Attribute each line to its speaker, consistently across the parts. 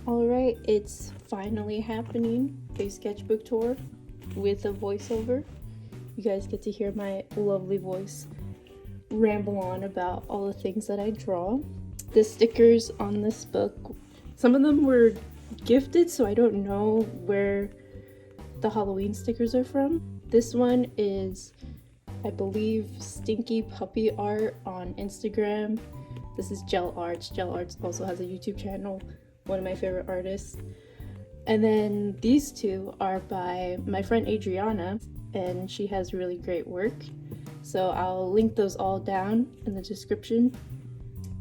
Speaker 1: Alright, it's finally happening, a sketchbook tour with a voiceover. You guys get to hear my lovely voice ramble on about all the things that I draw. The stickers on this book, some of them were gifted, so I don't know where the Halloween stickers are from. This one is, I believe, Stinky Puppy Art on Instagram. This is Gel Arts. Gel Arts also has a YouTube channel, one of my favorite artists. And then these two are by my friend Adriana, and she has really great work. So I'll link those all down in the description.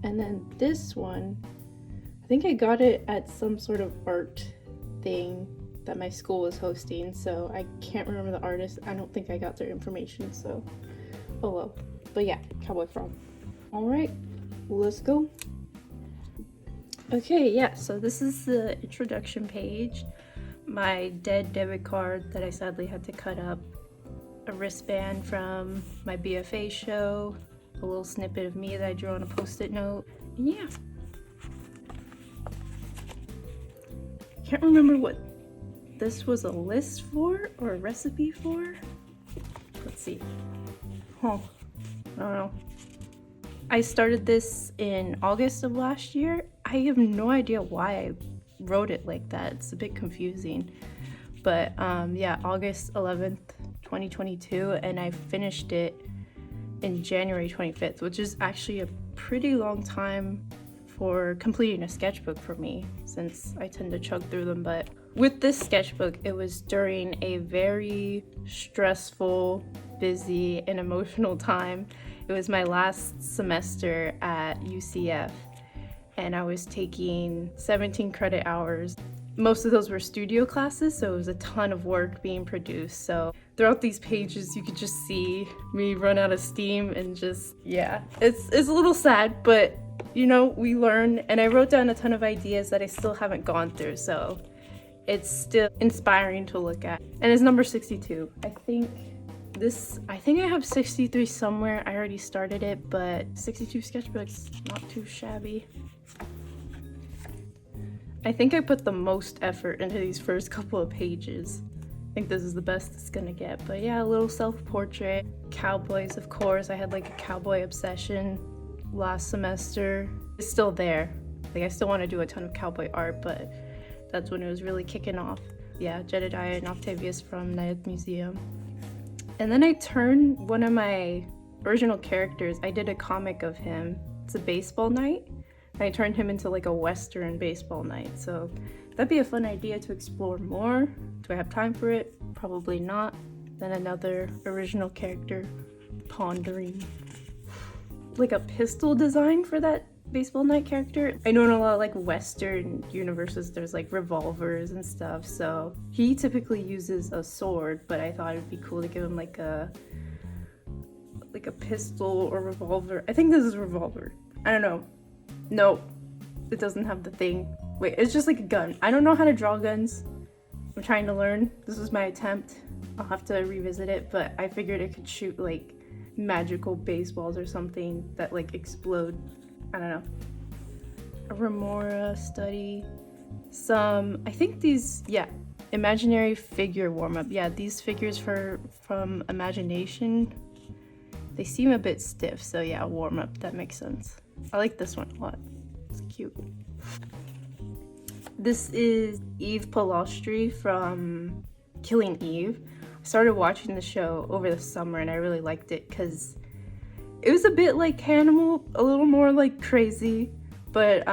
Speaker 1: And then this one, I think I got it at some sort of art thing that my school was hosting, so I can't remember the artist. I don't think I got their information, so oh well. But yeah, Cowboy Frog. Alright, let's go. Okay, yeah, so this is the introduction page. My dead debit card that I sadly had to cut up. A wristband from my BFA show. A little snippet of me that I drew on a post-it note. And yeah. Can't remember what this was a list for or a recipe for. Let's see. Oh, I don't know. I started this in August of last year. I have no idea why I wrote it like that. It's a bit confusing. But yeah, August 11th, 2022, and I finished it in January 25th, which is actually a pretty long time for completing a sketchbook for me, since I tend to chug through them. But with this sketchbook, it was during a very stressful, busy, and emotional time. It was my last semester at UCF, and I was taking 17 credit hours. Most of those were studio classes, so it was a ton of work being produced. So throughout these pages, you could just see me run out of steam and just, yeah. It's a little sad, but you know, we learn, and I wrote down a ton of ideas that I still haven't gone through, so it's still inspiring to look at. And it's number 62. I think I have 63 somewhere. I already started it, but 62 sketchbooks, not too shabby. I think I put the most effort into these first couple of pages. I think this is the best it's gonna get. But yeah, a little self-portrait. Cowboys, of course. I had like a cowboy obsession last semester. It's still there. Like, I still want to do a ton of cowboy art, but that's when it was really kicking off. Yeah, Jedediah and Octavius from Night Museum. And then I turned one of my original characters, I did a comic of him. It's a baseball night. I turned him into like a Western baseball night. So that'd be a fun idea to explore more. Do I have time for it? Probably not. Then another original character, pondering. Like a pistol design for that baseball night character. I know in a lot of like Western universes there's like revolvers and stuff, so he typically uses a sword, but I thought it'd be cool to give him like a pistol or revolver. I think this is a revolver. I don't know. No, it doesn't have the thing. Wait, it's just like a gun. I don't know how to draw guns. I'm trying to learn. This was my attempt. I'll have to revisit it, but I figured it could shoot like magical baseballs or something that like explode. I don't know. A remora study. I think these, yeah, imaginary figure warm-up. Yeah, these figures from Imagination, they seem a bit stiff, so yeah, warm-up, that makes sense. I like this one a lot. It's cute. This is Eve Polastri from Killing Eve. I started watching the show over the summer and I really liked it because it was a bit like Hannibal, a little more like crazy, but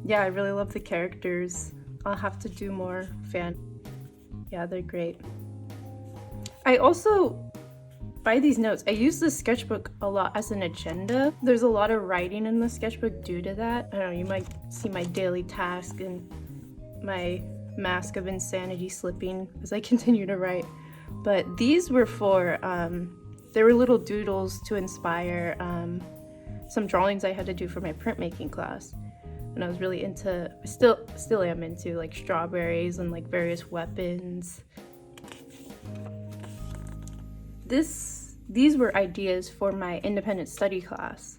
Speaker 1: yeah, I really love the characters. I'll have to do more yeah, they're great. I also, by these notes, I use the sketchbook a lot as an agenda. There's a lot of writing in the sketchbook due to that. I don't know, you might see my daily task and my mask of insanity slipping as I continue to write. But these were for, they were little doodles to inspire some drawings I had to do for my printmaking class. And I was really into, still am into like strawberries and like various weapons. These were ideas for my independent study class.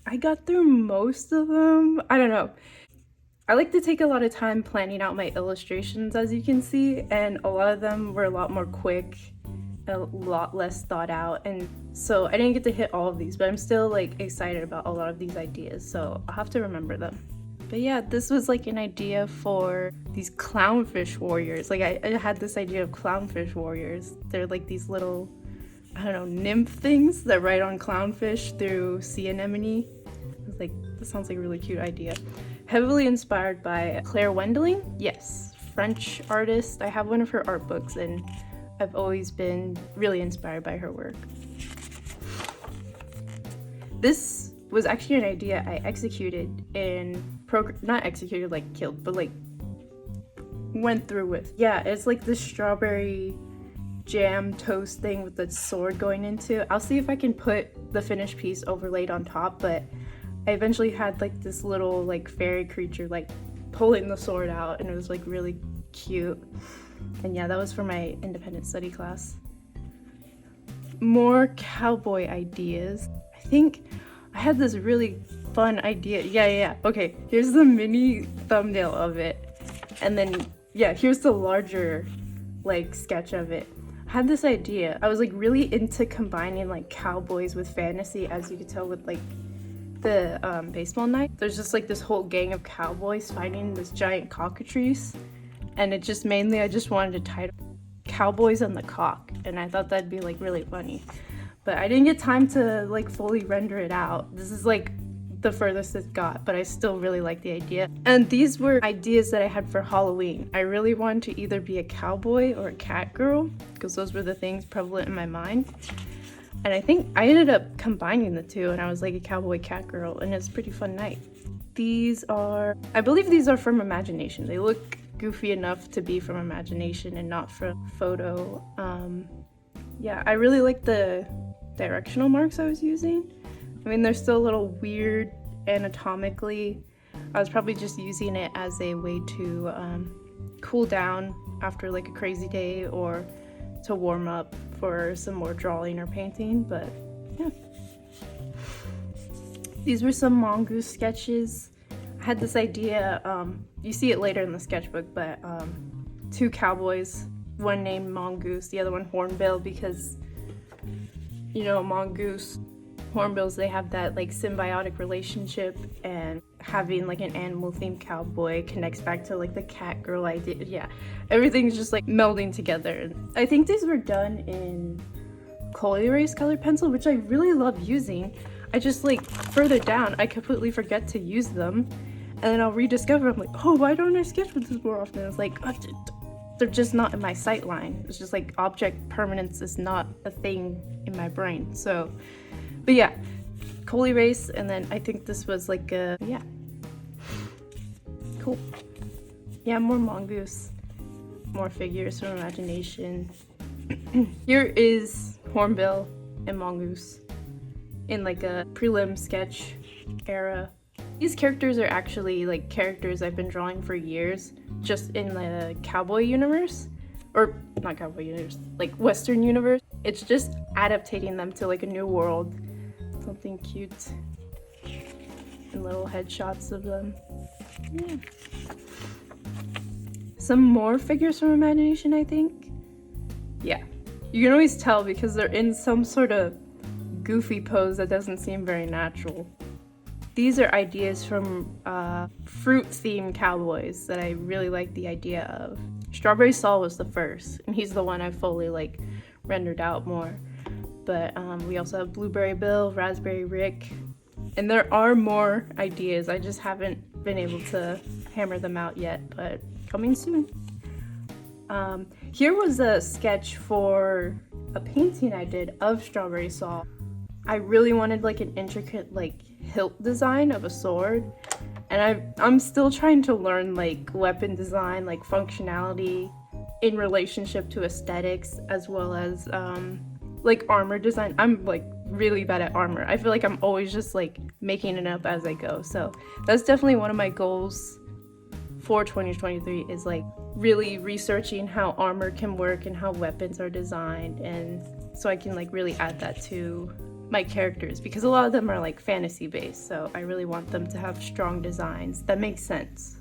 Speaker 1: I got through most of them. I don't know. I like to take a lot of time planning out my illustrations, as you can see, and a lot of them were a lot more quick, a lot less thought out, and so I didn't get to hit all of these, but I'm still like excited about a lot of these ideas, so I'll have to remember them. But yeah, this was like an idea for these clownfish warriors. Like I had this idea of clownfish warriors. They're like these little, I don't know, nymph things that ride on clownfish through sea anemone. I was like, this sounds like a really cute idea. Heavily inspired by Claire Wendeling, yes, French artist. I have one of her art books and I've always been really inspired by her work. This was actually an idea I executed in not executed like killed, but like went through with. Yeah, it's like this strawberry jam toast thing with the sword going into it. I'll see if I can put the finished piece overlaid on top, but I eventually had like this little like fairy creature like pulling the sword out, and it was like really cute. And yeah, that was for my independent study class. More cowboy ideas. I think I had this really fun idea. Yeah. Okay, here's the mini thumbnail of it. And then, yeah, here's the larger like sketch of it. I had this idea. I was like really into combining like cowboys with fantasy, as you could tell with like the baseball night. There's just like this whole gang of cowboys fighting this giant cockatrice. And it just mainly, I just wanted to title Cowboys and the Cock. And I thought that'd be like really funny. But I didn't get time to like fully render it out. This is like the furthest it got, but I still really like the idea. And these were ideas that I had for Halloween. I really wanted to either be a cowboy or a cat girl, because those were the things prevalent in my mind. And I think I ended up combining the two, and I was like a cowboy cat girl, and it's a pretty fun night. These are, I believe these are from imagination. They look goofy enough to be from imagination and not from photo. Yeah, I really like the directional marks I was using. I mean, they're still a little weird anatomically. I was probably just using it as a way to cool down after like a crazy day, or to warm up for some more drawing or painting, but yeah. These were some mongoose sketches. I had this idea, you see it later in the sketchbook, but two cowboys, one named Mongoose, the other one Hornbill, because, you know, mongoose, hornbills, they have that like symbiotic relationship, and having like an animal themed cowboy connects back to like the cat girl idea. Yeah, everything's just like melding together. I think these were done in coal erase colored pencil, which I really love using. I just like further down, I completely forget to use them, and then I'll rediscover, I'm like, oh, why don't I sketch with this more often? It's like, they're just not in my sight line. It's just like object permanence is not a thing in my brain. So, but yeah, coal erase, and then I think this was like a, yeah. Cool. Yeah, more mongoose, more figures from imagination. Here is Hornbill and Mongoose in like a prelim sketch era. These characters are actually like characters I've been drawing for years, just in the cowboy universe, or not cowboy universe, like Western universe. It's just adaptating them to like a new world, something cute, and little headshots of them. Yeah. Some more figures from imagination, I think. Yeah, you can always tell because they're in some sort of goofy pose that doesn't seem very natural. These are ideas from fruit-themed cowboys that I really like the idea of. Strawberry Saul was the first, and he's the one I fully like rendered out more. But we also have Blueberry Bill, Raspberry Rick, and there are more ideas. I just haven't been able to hammer them out yet, but coming soon. Here was a sketch for a painting I did of Strawberry Saul. I really wanted like an intricate like hilt design of a sword, and I'm still trying to learn like weapon design, like functionality in relationship to aesthetics, as well as like armor design. I'm like really bad at armor. I feel like I'm always just like making it up as I go, so that's definitely one of my goals for 2023, is like really researching how armor can work and how weapons are designed, and so I can like really add that to my characters, because a lot of them are like fantasy based, so I really want them to have strong designs that make sense.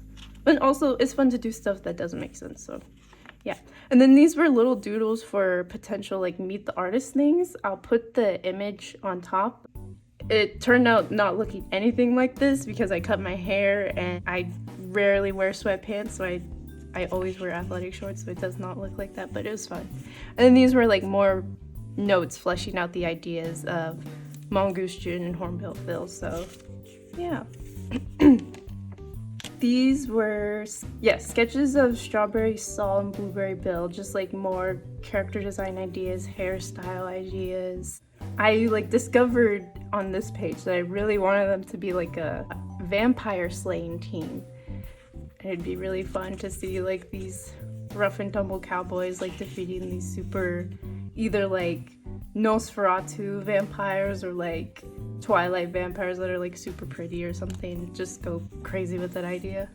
Speaker 1: But also, it's fun to do stuff that doesn't make sense, so yeah. And then these were little doodles for potential like meet the artist things. I'll put the image on top. It turned out not looking anything like this because I cut my hair and I rarely wear sweatpants, so I always wear athletic shorts, so it does not look like that, but it was fun. And then these were like more notes fleshing out the ideas of Mongoose June and Hornbill Phil, so yeah. These were, sketches of Strawberry Sol and Blueberry Bill, just like more character design ideas, hairstyle ideas. I like discovered on this page that I really wanted them to be like a vampire slaying team. And it'd be really fun to see like these rough and tumble cowboys like defeating these super, either like Nosferatu vampires or like Twilight vampires that are like super pretty or something. Just go crazy with that idea.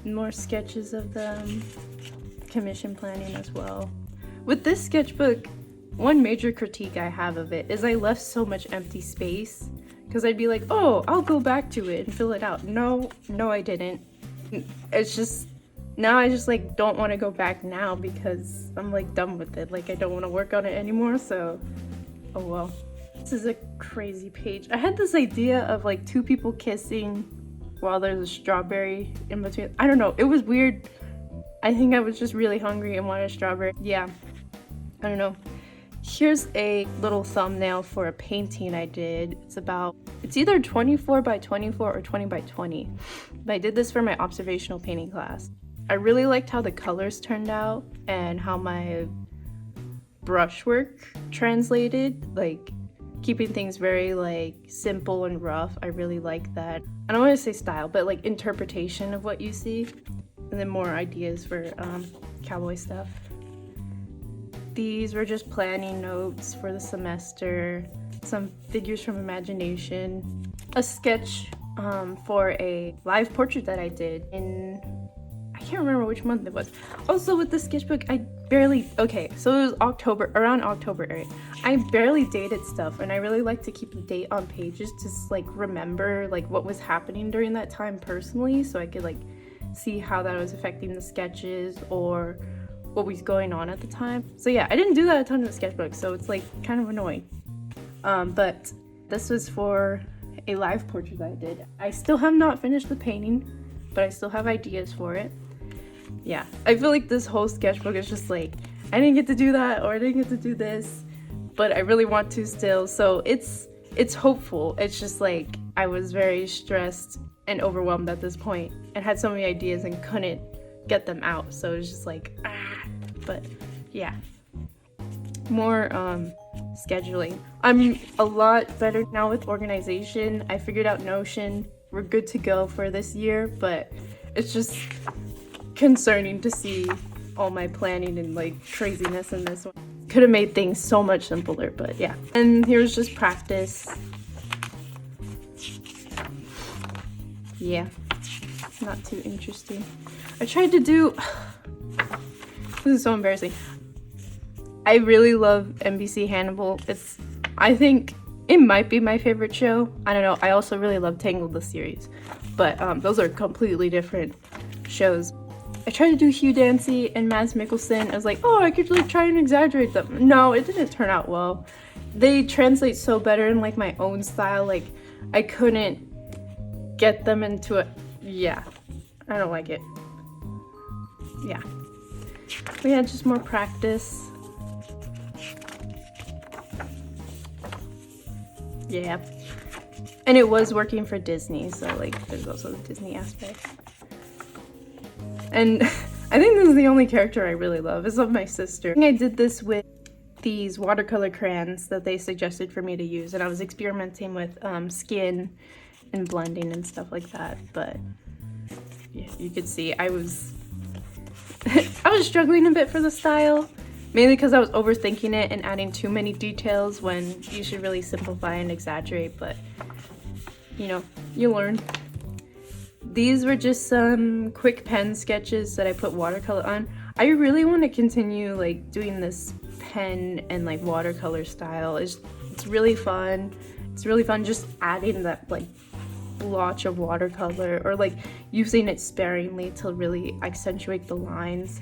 Speaker 1: More sketches of them, commission planning as well. With this sketchbook, one major critique I have of it is I left so much empty space because I'd be like, oh, I'll go back to it and fill it out. No, I didn't. It's just, now I just like don't want to go back now because I'm like done with it. Like I don't want to work on it anymore, so oh well. This is a crazy page. I had this idea of like two people kissing while there's a strawberry in between. I don't know, it was weird. I think I was just really hungry and wanted a strawberry. Yeah, I don't know. Here's a little thumbnail for a painting I did. It's either 24 by 24 or 20 by 20. But I did this for my observational painting class. I really liked how the colors turned out and how my brushwork translated, like keeping things very like simple and rough. I really like that. I don't want to say style, but like interpretation of what you see. And then more ideas for cowboy stuff. These were just planning notes for the semester, some figures from imagination, a sketch for a live portrait that I did in, I can't remember which month it was. Also with the sketchbook, so it was around October area. I barely dated stuff and I really like to keep the date on pages to like remember like what was happening during that time personally, so I could like see how that was affecting the sketches or what was going on at the time. So yeah, I didn't do that a ton in the sketchbook, so it's like kind of annoying. But this was for a live portrait that I did. I still have not finished the painting, but I still have ideas for it. Yeah, I feel like this whole sketchbook is just like, I didn't get to do that or I didn't get to do this, but I really want to still. So it's hopeful. It's just like I was very stressed and overwhelmed at this point and had so many ideas and couldn't get them out. So it was just like, but yeah. More scheduling. I'm a lot better now with organization. I figured out Notion. We're good to go for this year, but it's just concerning to see all my planning and like craziness in this one. Could have made things so much simpler, but yeah. And here's just practice. Yeah, not too interesting. I tried to do, this is so embarrassing. I really love NBC Hannibal. I think it might be my favorite show. I don't know. I also really love Tangled, the series, but those are completely different shows. I tried to do Hugh Dancy and Mads Mikkelsen. I was like, oh, I could like try and exaggerate them. No, it didn't turn out well. They translate so better in like my own style. Like I couldn't get them into it. Yeah, I don't like it. Yeah. We had just more practice. Yeah. And it was working for Disney, so like there's also the Disney aspect. And I think this is the only character I really love. It's of my sister. I did this with these watercolor crayons that they suggested for me to use, and I was experimenting with skin and blending and stuff like that. But yeah, you could see I was struggling a bit for the style, mainly because I was overthinking it and adding too many details when you should really simplify and exaggerate, but you know, you learn. These were just some quick pen sketches that I put watercolor on. I really want to continue like doing this pen and like watercolor style. It's really fun. It's really fun just adding that like splotch of watercolor, or like using it sparingly to really accentuate the lines,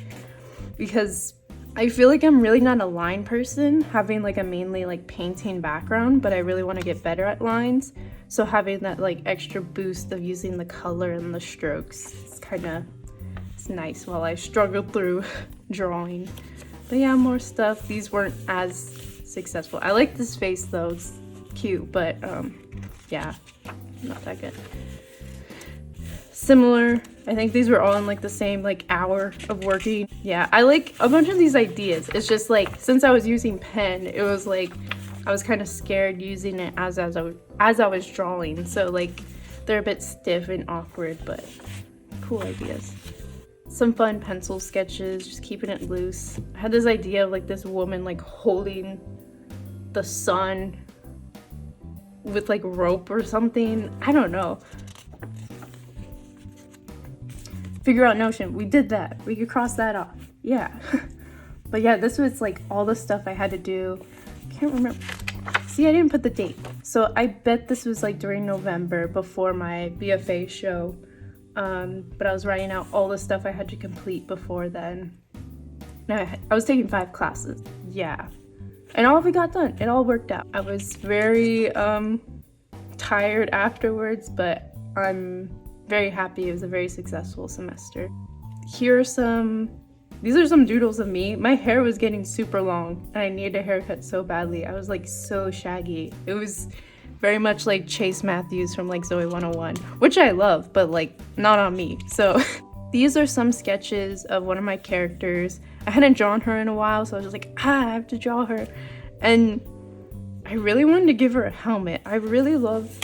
Speaker 1: because I feel like I'm really not a line person, having like a mainly like painting background, but I really want to get better at lines. So having that like extra boost of using the color and the strokes, it's nice while I struggle through drawing. But yeah, more stuff. These weren't as successful. I like this face though, it's cute, but yeah, not that good. Similar, I think these were all in like the same like hour of working. Yeah, I like a bunch of these ideas. It's just like, since I was using pen, it was like I was kind of scared using it as I was drawing, so like they're a bit stiff and awkward, but cool ideas. Some fun pencil sketches, just keeping it loose. I had this idea of like this woman like holding the sun with like rope or something. I don't know. Figure out Notion. We did that. We could cross that off. Yeah. But yeah, this was like all the stuff I had to do. Can't remember. See, I didn't put the date. So I bet this was like during November before my BFA show. But I was writing out all the stuff I had to complete before then. I was taking 5 classes. Yeah. And all of it got done. It all worked out. I was very tired afterwards, but I'm very happy. It was a very successful semester. These are some doodles of me. My hair was getting super long and I needed a haircut so badly. I was like so shaggy. It was very much like Chase Matthews from like Zoe 101, which I love, but like not on me. So these are some sketches of one of my characters. I hadn't drawn her in a while, so I was just like, I have to draw her. And I really wanted to give her a helmet. I really love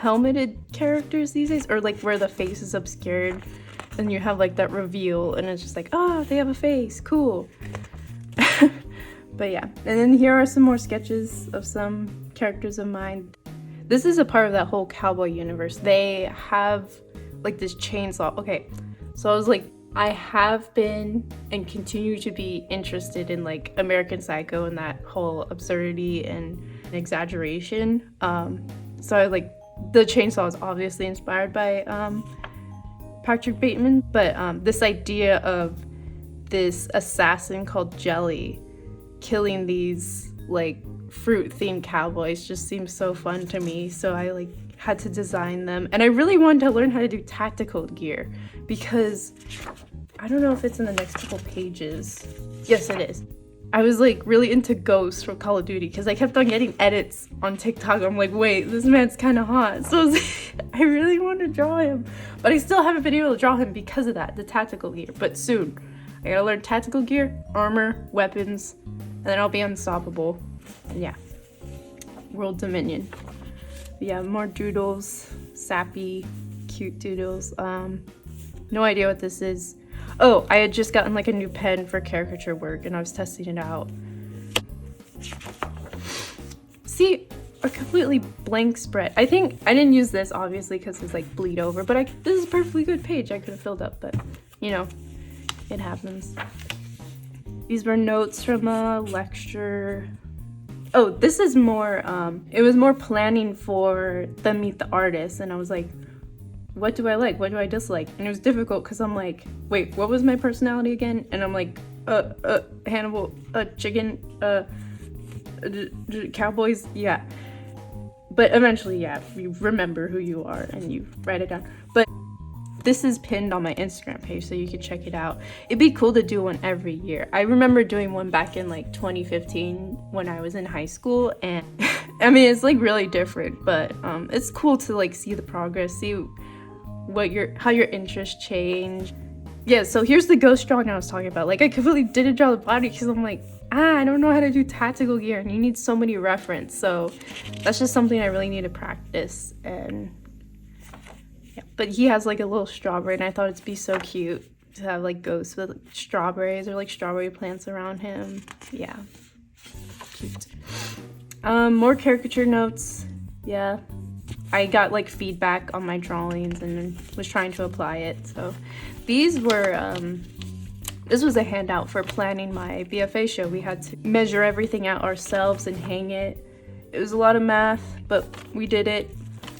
Speaker 1: helmeted characters these days, or like where the face is obscured and you have like that reveal and it's just like, oh, they have a face, cool. But yeah, and then here are some more sketches of some characters of mine. This is a part of that whole cowboy universe. They have like this chainsaw. Okay, so I was like, I have been and continue to be interested in like American Psycho and that whole absurdity and exaggeration. So I like, the chainsaw is obviously inspired by Patrick Bateman, but this idea of this assassin called Jelly killing these like fruit-themed cowboys just seems so fun to me. So I like had to design them, and I really wanted to learn how to do tactical gear because I don't know if it's in the next couple pages. Yes, it is. I was like really into Ghost from Call of Duty because I kept on getting edits on TikTok. I'm like, wait, this man's kind of hot. So I, I really want to draw him, but I still haven't been able to draw him because of that, the tactical gear. But soon, I gotta learn tactical gear, armor, weapons, and then I'll be unstoppable. And yeah, world dominion. But yeah, more doodles, sappy, cute doodles. No idea what this is. Oh, I had just gotten like a new pen for caricature work and I was testing it out. See, a completely blank spread. I think I didn't use this obviously because it's like bleed over, but this is a perfectly good page I could have filled up, but you know, it happens. These were notes from a lecture. Oh, this is more, it was more planning for the Meet the Artist, and I was like, what do I like? What do I dislike? And it was difficult because I'm like, wait, what was my personality again? And I'm like, Hannibal, chicken, cowboys, yeah. But eventually, yeah, you remember who you are and you write it down. But this is pinned on my Instagram page, so you can check it out. It'd be cool to do one every year. I remember doing one back in like 2015 when I was in high school, and I mean, it's like really different, but it's cool to like see the progress, see how your interests change. Yeah, so here's the ghost drawing I was talking about. Like, I completely didn't draw the body because I'm like, I don't know how to do tactical gear, and you need so many reference. So that's just something I really need to practice. And yeah, but he has like a little strawberry, and I thought it'd be so cute to have like ghosts with like, strawberries or like strawberry plants around him. Yeah, cute. More caricature notes. Yeah, I got like feedback on my drawings and was trying to apply it. So these were this was a handout for planning my BFA show. We had to measure everything out ourselves and hang it. It was a lot of math, but we did it.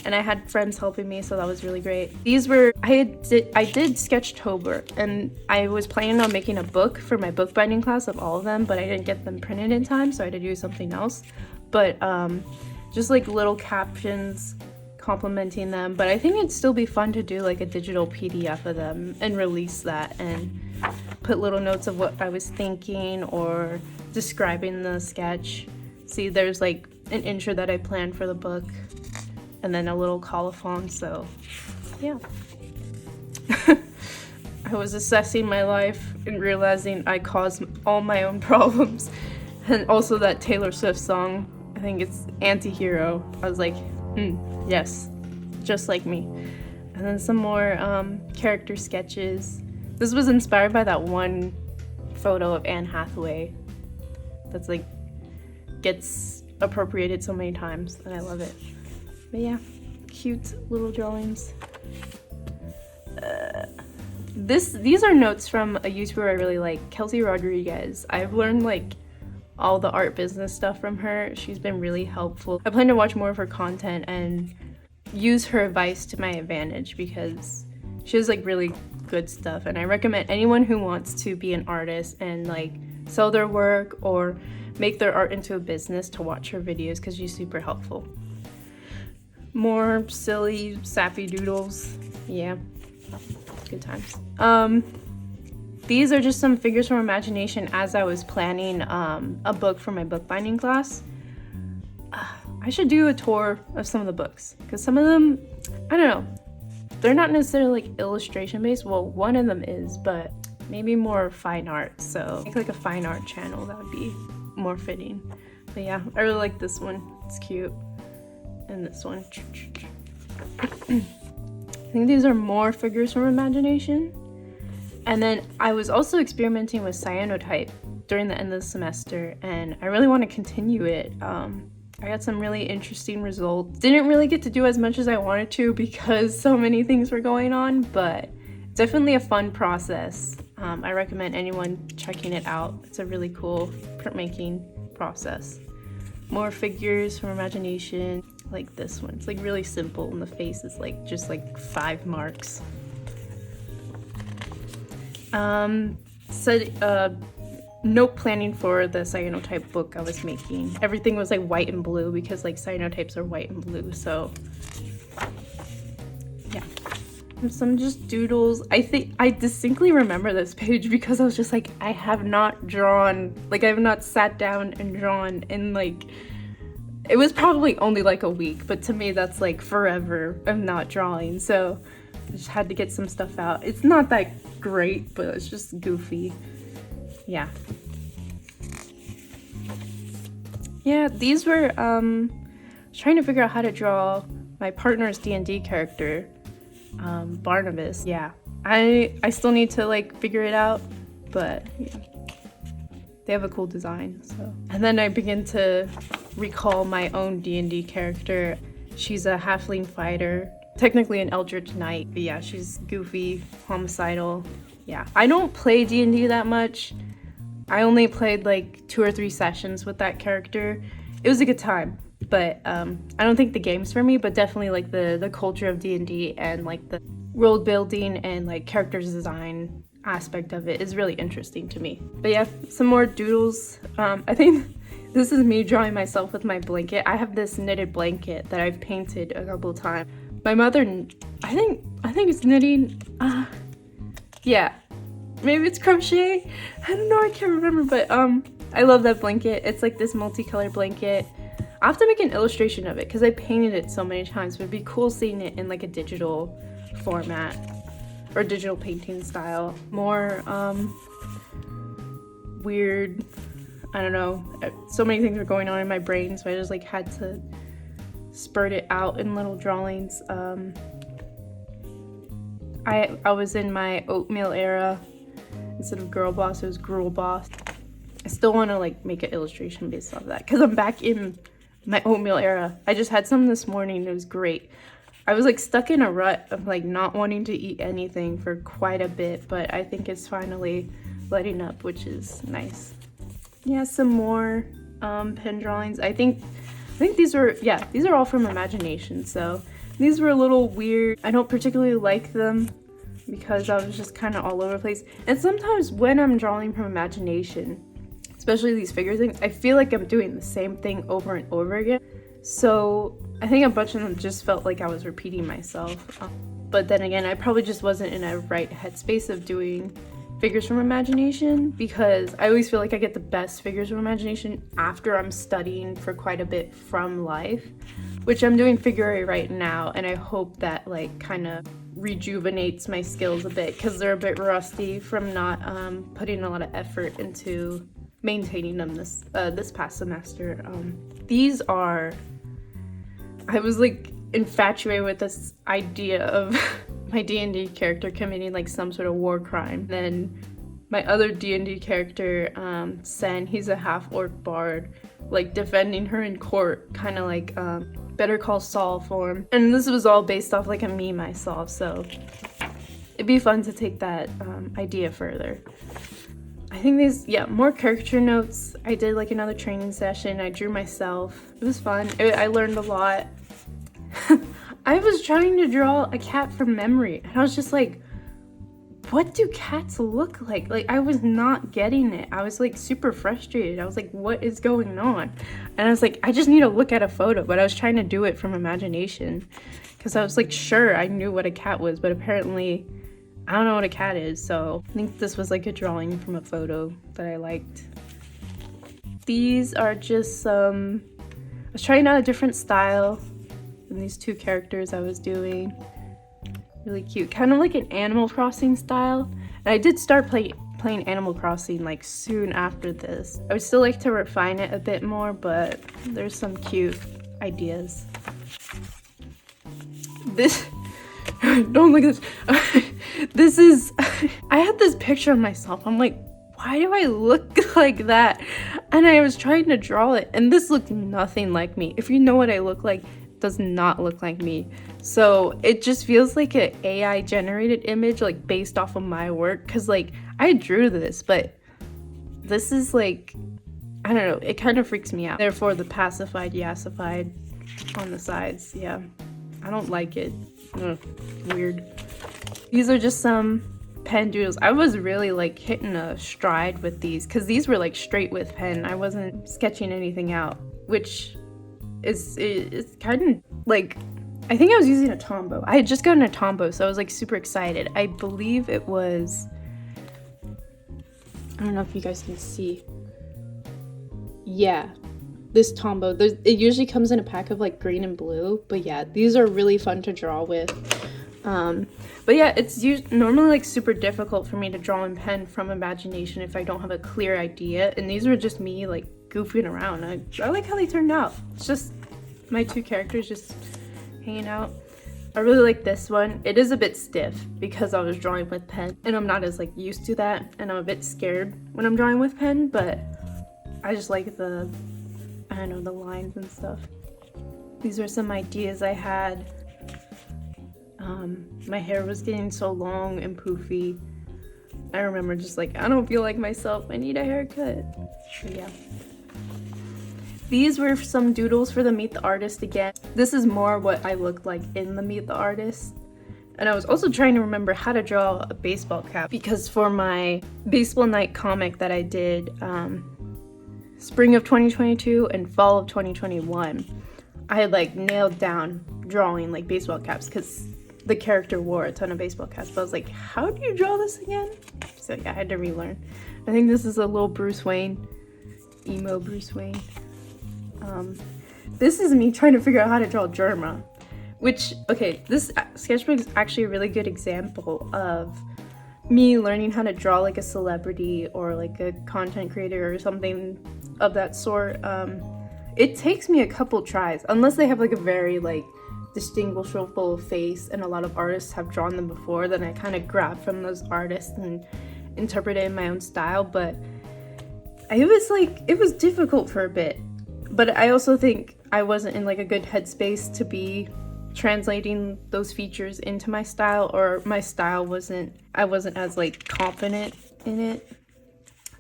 Speaker 1: and I had friends helping me, so that was really great. These were, I did Sketchtober, and I was planning on making a book for my bookbinding class of all of them, but I didn't get them printed in time, so I had to do something else. But just like little captions complimenting them, but I think it'd still be fun to do like a digital PDF of them and release that and put little notes of what I was thinking or describing the sketch. See, there's like an intro that I planned for the book and then a little colophon, so yeah. I was assessing my life and realizing I caused all my own problems. And also that Taylor Swift song, I think it's Anti-Hero. I was like, yes, just like me. And then some more character sketches. This was inspired by that one photo of Anne Hathaway that's like gets appropriated so many times, and I love it. But yeah, cute little drawings. These are notes from a YouTuber I really like, Kelsey Rodriguez. I've learned like all the art business stuff from her. She's been really helpful. I plan to watch more of her content and use her advice to my advantage because she has like really good stuff, and I recommend anyone who wants to be an artist and like sell their work or make their art into a business to watch her videos because she's super helpful. More silly, sappy doodles. Yeah, good times. These are just some figures from imagination as I was planning a book for my bookbinding class. I should do a tour of some of the books because some of them, I don't know, they're not necessarily like illustration based. Well, one of them is, but maybe more fine art. So make like a fine art channel, that would be more fitting. But yeah, I really like this one. It's cute. And this one. I think these are more figures from imagination. And then I was also experimenting with cyanotype during the end of the semester, and I really want to continue it. I got some really interesting results. Didn't really get to do as much as I wanted to because so many things were going on, but definitely a fun process. I recommend anyone checking it out. It's a really cool printmaking process. More figures from imagination, like this one. It's like really simple, and the face is like just like 5 marks. Note planning for the cyanotype book I was making. Everything was like white and blue because like cyanotypes are white and blue, so yeah. And some just doodles. I think I distinctly remember this page because I was just like, I have not drawn, like I have not sat down and drawn in like, it was probably only like a week, but to me that's like forever of not drawing, so I just had to get some stuff out. It's not that great, but it's just goofy. Yeah. Yeah, these were, trying to figure out how to draw my partner's D&D character, Barnabas. Yeah, I still need to like figure it out, but yeah. They have a cool design, so. And then I begin to recall my own D&D character. She's a halfling fighter, technically an eldritch knight, but yeah, she's goofy, homicidal. Yeah, I don't play D&D that much. I only played like 2 or 3 sessions with that character. It was a good time, but I don't think the game's for me, but definitely like the culture of D&D and like the world building and like character design aspect of it is really interesting to me. But yeah, some more doodles. I think this is me drawing myself with my blanket. I have this knitted blanket that I've painted a couple of times. My mother, I think it's knitting. Yeah, maybe it's crochet. I don't know, I can't remember, but I love that blanket. It's like this multicolored blanket. I have to make an illustration of it because I painted it so many times, but it'd be cool seeing it in like a digital format or digital painting style. More weird, I don't know, so many things were going on in my brain, so I just like had to spurt it out in little drawings. I was in my oatmeal era. Instead of girl boss, it was gruel boss. I still want to like make an illustration based off that because I'm back in my oatmeal era. I just had some this morning. It was great. I was like stuck in a rut of like not wanting to eat anything for quite a bit, but I think it's finally letting up, which is nice. Yeah, some more pen drawings. I think these are all from imagination. So These were a little weird. I don't particularly like them because I was just kind of all over the place. And sometimes when I'm drawing from imagination, especially these figure things, I feel like I'm doing the same thing over and over again. So I think a bunch of them just felt like I was repeating myself. But then again, I probably just wasn't in a right headspace of doing figures from imagination, because I always feel like I get the best figures from imagination after I'm studying for quite a bit from life, which I'm doing figure right now, and I hope that like kind of rejuvenates my skills a bit, because they're a bit rusty from not putting a lot of effort into maintaining them this past semester. These are, I was like infatuated with this idea of my D&D character committing like some sort of war crime. Then my other D&D character, Sen, he's a half-orc bard, like defending her in court, kind of like Better Call Saul form. And this was all based off like a meme I saw, so it'd be fun to take that idea further. I think these, yeah, more caricature notes. I did like another training session. I drew myself. It was fun. I learned a lot. I was trying to draw a cat from memory, and I was just like, what do cats look like? Like, I was not getting it. I was like super frustrated. I was like, what is going on? And I was like, I just need to look at a photo, but I was trying to do it from imagination because I was like, sure, I knew what a cat was, but apparently I don't know what a cat is. So I think this was like a drawing from a photo that I liked. These are just I was trying out a different style than these two characters I was doing. Really cute, kind of like an Animal Crossing style. And I did start playing Animal Crossing like soon after this. I would still like to refine it a bit more, but there's some cute ideas. This, don't look at this. This is, I had this picture of myself. I'm like, why do I look like that? And I was trying to draw it, and this looked nothing like me. If you know what I look like, it does not look like me. So it just feels like an AI generated image, like based off of my work. Cause like I drew this, but this is like, I don't know, it kind of freaks me out. Therefore the pacified, yassified on the sides. Yeah, I don't like it. Ugh, weird. These are just some pen doodles. I was really like hitting a stride with these because these were like straight with pen. I wasn't sketching anything out, which is kind of like, I think I was using a Tombow. I had just gotten a Tombow, so I was like super excited. I believe it was, I don't know if you guys can see. Yeah, this Tombow. It usually comes in a pack of like green and blue, but yeah, these are really fun to draw with. But yeah, it's normally like super difficult for me to draw in pen from imagination if I don't have a clear idea, and these were just me like goofing around. I like how they turned out. It's just my two characters just hanging out. I really like this one. It is a bit stiff because I was drawing with pen, and I'm not as like used to that, and I'm a bit scared when I'm drawing with pen, but I just like the, I don't know, the lines and stuff. These are some ideas I had. My hair was getting so long and poofy. I remember just like, I don't feel like myself, I need a haircut. So yeah. These were some doodles for the Meet the Artist again. This is more what I looked like in the Meet the Artist. And I was also trying to remember how to draw a baseball cap, because for my baseball night comic that I did spring of 2022 and fall of 2021, I had like nailed down drawing like baseball caps because the character wore a ton of baseball caps. But I was like, how do you draw this again? So yeah, I had to relearn. I think this is a little Bruce Wayne, emo Bruce Wayne. This is me trying to figure out how to draw Germa, which, okay, this sketchbook is actually a really good example of me learning how to draw like a celebrity or like a content creator or something of that sort. It takes me a couple tries, unless they have like a very like distinguishable face and a lot of artists have drawn them before, then I kind of grab from those artists and interpret it in my own style. But it was difficult for a bit, but I also think I wasn't in like a good headspace to be translating those features into my style, or my style I wasn't as like confident in it.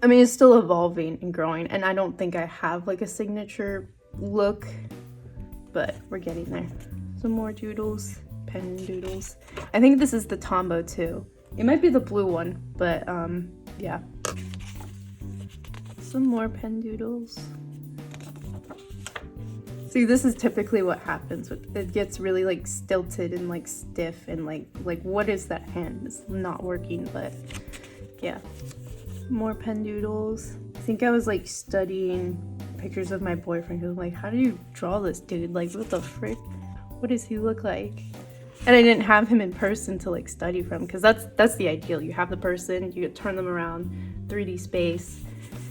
Speaker 1: I mean, it's still evolving and growing, and I don't think I have like a signature look, but we're getting there. Some more doodles, pen doodles. I think this is the Tombow too. It might be the blue one, but yeah. Some more pen doodles. See, this is typically what happens. It gets really like stilted and like stiff and like what is that hand? It's not working, but yeah. More pen doodles. I think I was like studying pictures of my boyfriend who was like, how do you draw this dude? Like, what the frick? What does he look like? And I didn't have him in person to like study from, because that's the ideal. You have the person, you turn them around, 3D space,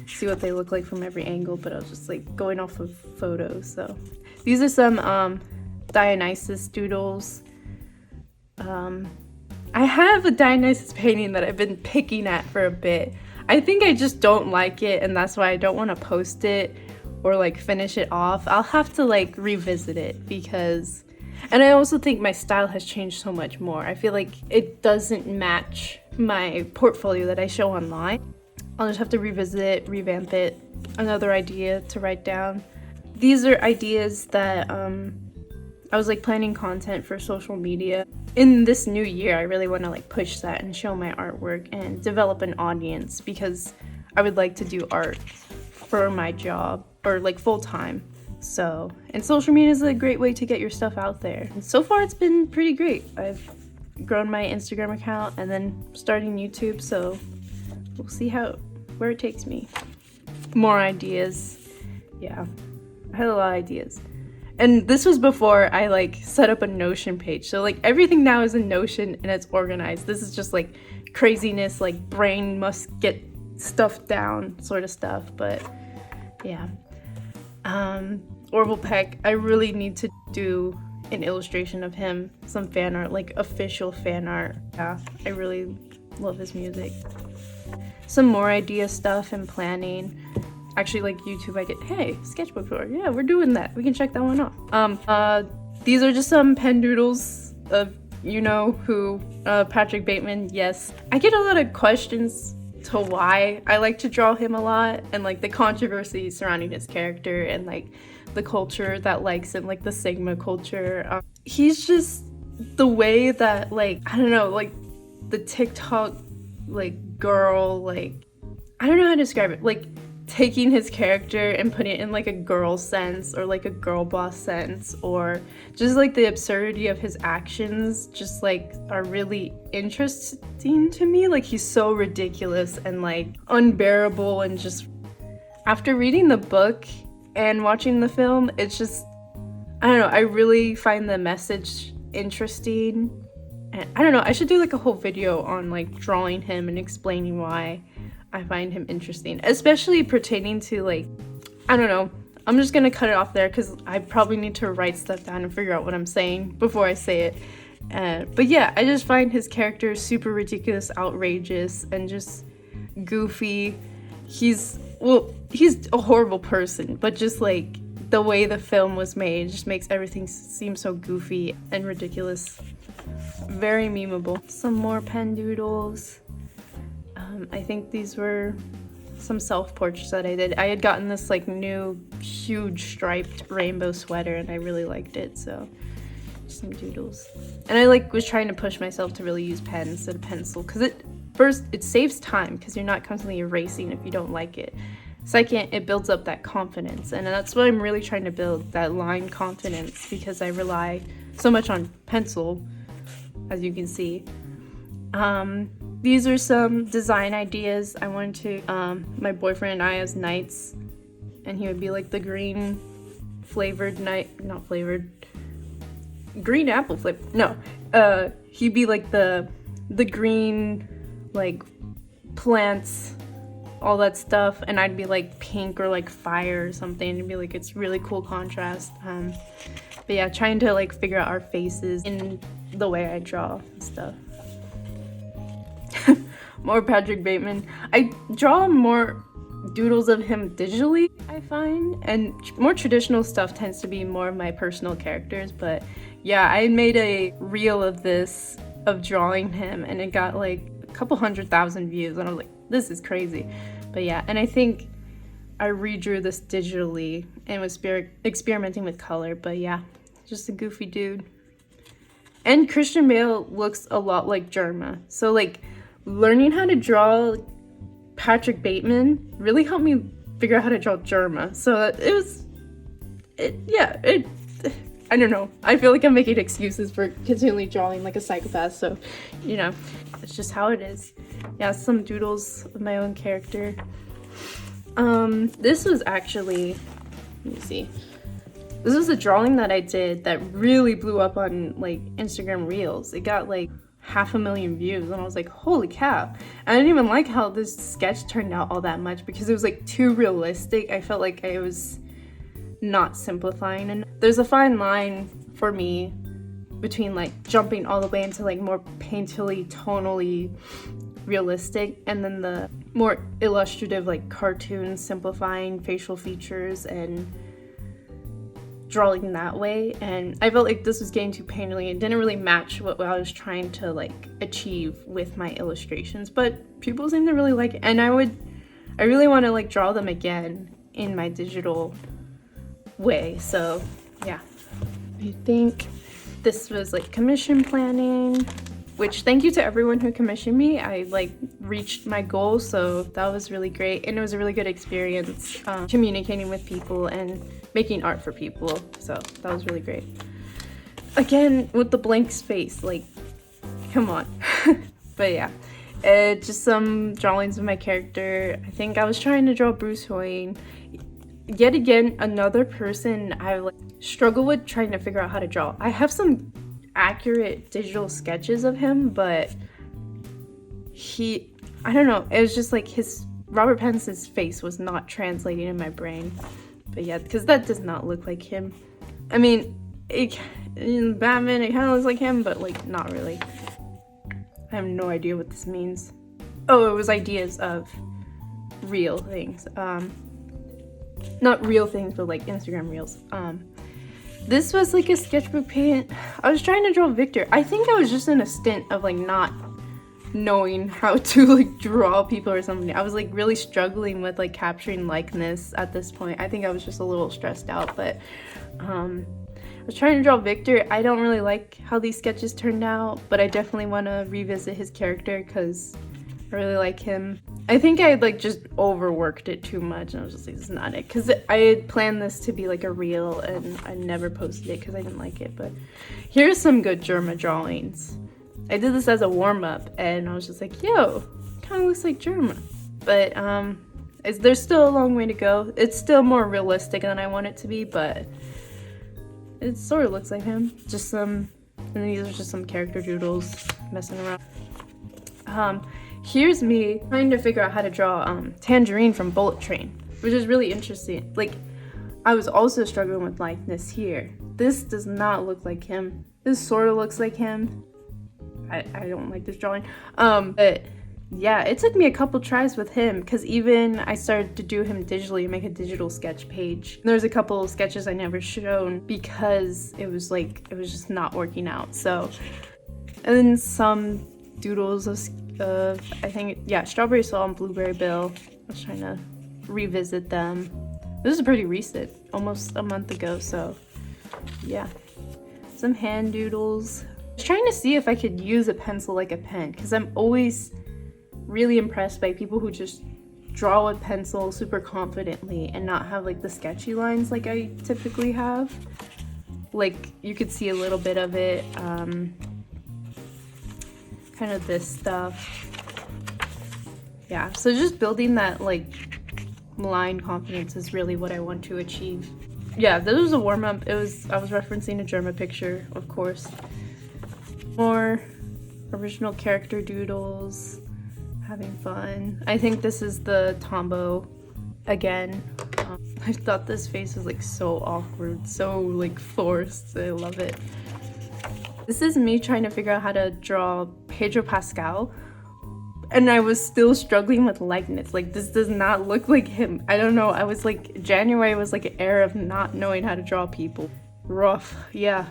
Speaker 1: see what they look like from every angle, but I was just like going off of photos. So these are some Dionysus doodles. I have a Dionysus painting that I've been picking at for a bit. I think I just don't like it, and that's why I don't want to post it or like finish it off. I'll have to like revisit it because, and I also think my style has changed so much more. I feel like it doesn't match my portfolio that I show online. I'll just have to revisit it, revamp it. Another idea to write down. These are ideas that I was like planning content for social media. In this new year, I really want to like push that and show my artwork and develop an audience, because I would like to do art for my job or like full time. So, and social media is a great way to get your stuff out there. And so far it's been pretty great. I've grown my Instagram account and then starting YouTube, so we'll see where it takes me. More ideas. Yeah, I had a lot of ideas. And this was before I like set up a Notion page. So like everything now is in Notion and it's organized. This is just like craziness, like brain must get stuff down sort of stuff. But yeah. Orville Peck, I really need to do an illustration of him, some fan art, like official fan art. Yeah, I really love his music. Some more idea stuff and planning. Actually, like YouTube, I did, hey, sketchbook tour. Yeah, we're doing that. We can check that one off. These are just some pen doodles of you know who, Patrick Bateman. Yes, I get a lot of questions to why I like to draw him a lot, and like the controversy surrounding his character and like the culture that likes him, like the Sigma culture. He's just the way that like, I don't know, like the TikTok like girl, like I don't know how to describe it, like taking his character and putting it in like a girl sense or like a girl boss sense, or just like the absurdity of his actions just like are really interesting to me. Like he's so ridiculous and like unbearable, and just after reading the book and watching the film, it's just, I don't know, I really find the message interesting. And I don't know, I should do like a whole video on like drawing him and explaining why I find him interesting, especially pertaining to like, I don't know, I'm just gonna cut it off there because I probably need to write stuff down and figure out what I'm saying before I say it. But yeah, I just find his character super ridiculous, outrageous, and just goofy. He's a horrible person, but just like the way the film was made just makes everything seem so goofy and ridiculous. Very memeable. Some more pen doodles. I think these were some self-portraits that I did. I had gotten this like new huge striped rainbow sweater and I really liked it, so some doodles. And I like was trying to push myself to really use pen instead of pencil, because it saves time because you're not constantly erasing if you don't like it. Second, it builds up that confidence, and that's what I'm really trying to build, that line confidence, because I rely so much on pencil, as you can see. These are some design ideas. I wanted to, my boyfriend and I as knights, and he would be like the green flavored knight, not flavored, green apple flavor, no, he'd be like the green, like plants, all that stuff, and I'd be like pink or like fire or something. It'd be like, it's really cool contrast. But yeah, trying to like figure out our faces in the way I draw and stuff. More Patrick Bateman. I draw more doodles of him digitally, I find, and more traditional stuff tends to be more of my personal characters. But yeah, I made a reel of this, of drawing him, and it got like a couple 100,000 views, and I was like, this is crazy. But yeah, and I think I redrew this digitally and was experimenting with color. But yeah, just a goofy dude. And Christian Bale looks a lot like Germa. So like learning how to draw Patrick Bateman really helped me figure out how to draw Germa. So I don't know. I feel like I'm making excuses for continually drawing like a psychopath. So, you know, it's just how it is. Yeah, some doodles of my own character. This was actually, let me see. This was a drawing that I did that really blew up on like Instagram Reels. It got like 500,000 views and I was like, holy cow. I didn't even like how this sketch turned out all that much because it was like too realistic. I felt like I was not simplifying. And there's a fine line for me between like jumping all the way into like more painterly, tonally realistic, and then the more illustrative like cartoon simplifying facial features and drawing that way. And I felt like this was getting too painterly. It didn't really match what I was trying to like achieve with my illustrations, but people seem to really like it, and I really want to like draw them again in my digital way. So yeah, I think this was like commission planning, which thank you to everyone who commissioned me. I like reached my goal, so that was really great, and it was a really good experience communicating with people and making art for people. So that was really great. Again, with the blank space, like, come on. But yeah, just some drawings of my character. I think I was trying to draw Bruce Wayne. Yet again, another person I like struggle with trying to figure out how to draw. I have some accurate digital sketches of him, but I don't know, it was just like Robert Pattinson's face was not translating in my brain. But yeah, because that does not look like him. I mean, in Batman it kind of looks like him, but like not really. I have no idea what this means. Oh, it was ideas of real things. Not real things, but like Instagram reels. This was like a sketchbook paint. I was trying to draw Victor. I think I was just in a stint of like not knowing how to like draw people or something. I was like really struggling with like capturing likeness at this point. I think I was just a little stressed out, but I was trying to draw Victor. I don't really like how these sketches turned out, but I definitely want to revisit his character because I really like him. I think I like just overworked it too much and I was just like, this is not it, because I had planned this to be like a reel and I never posted it because I didn't like it. But here's some good Germa drawings. I did this as a warm-up and I was just like, yo, kind of looks like Germa. But there's still a long way to go. It's still more realistic than I want it to be, but it sort of looks like him. Just some, and these are just some character doodles messing around. Here's me trying to figure out how to draw Tangerine from Bullet Train, which is really interesting. Like, I was also struggling with likeness here. This does not look like him. This sort of looks like him. I don't like this drawing. But yeah, it took me a couple tries with him because even I started to do him digitally, make a digital sketch page. There's a couple of sketches I never shown because it was just not working out. So, and then some doodles of I think, yeah, Strawberry Soul and Blueberry Bill. I was trying to revisit them. This is pretty recent, almost a month ago. So yeah, some hand doodles. I was trying to see if I could use a pencil like a pen because I'm always really impressed by people who just draw with pencil super confidently and not have like the sketchy lines like I typically have. Like you could see a little bit of it, kind of this stuff. Yeah, so just building that like line confidence is really what I want to achieve. Yeah, this was a warm-up. I was referencing a Germa picture, of course. More original character doodles, having fun. I think this is the Tombow again. I thought this face was like so awkward, so like forced. I love it. This is me trying to figure out how to draw Pedro Pascal, and I was still struggling with likeness. Like, this does not look like him. I don't know. I was like, January was like an era of not knowing how to draw people. Rough, yeah.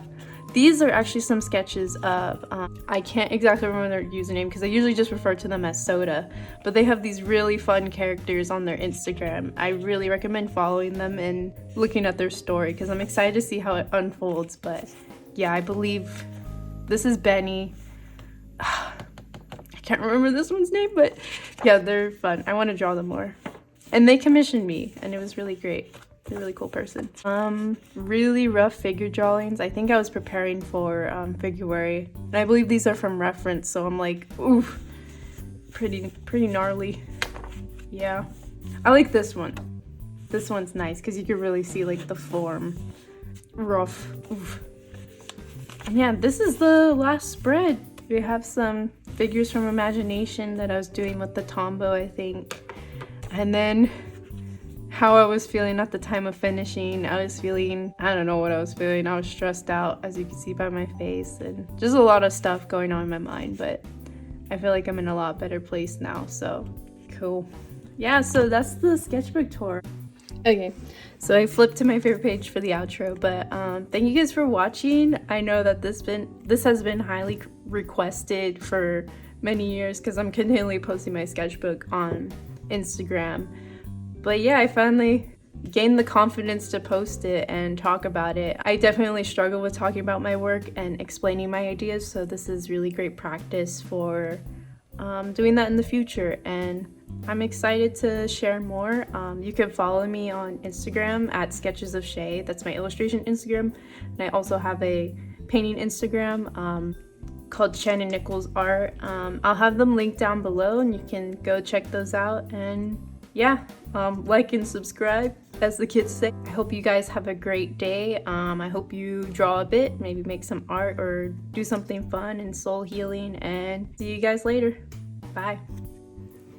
Speaker 1: These are actually some sketches of, I can't exactly remember their username because I usually just refer to them as Soda, but they have these really fun characters on their Instagram. I really recommend following them and looking at their story because I'm excited to see how it unfolds. But yeah, I believe This is Benny. I can't remember this one's name, but yeah, they're fun. I want to draw them more. And they commissioned me, and it was really great. They're a really cool person. Really rough figure drawings. I think I was preparing for February. And I believe these are from reference, so I'm like, ooh, pretty gnarly. Yeah. I like this one. This one's nice because you can really see like the form. Rough. Oof. And yeah, this is the last spread. We have some figures from imagination that I was doing with the Tombow, I think. And then how I was feeling at the time of finishing. I was feeling, I don't know what I was feeling. I was stressed out, as you can see by my face, and just a lot of stuff going on in my mind, but I feel like I'm in a lot better place now, so cool. Yeah, so that's the sketchbook tour. Okay, so I flipped to my favorite page for the outro, but thank you guys for watching. I know that this has been highly requested for many years because I'm continually posting my sketchbook on Instagram. But yeah, I finally gained the confidence to post it and talk about it. I definitely struggle with talking about my work and explaining my ideas, so this is really great practice for doing that in the future, and I'm excited to share more. You can follow me on Instagram at Sketches of Shay. That's my illustration Instagram. And I also have a painting Instagram called Shannon Nichols Art. I'll have them linked down below and you can go check those out. And yeah, like and subscribe, as the kids say. I hope you guys have a great day. I hope you draw a bit, maybe make some art or do something fun and soul healing, and see you guys later. Bye.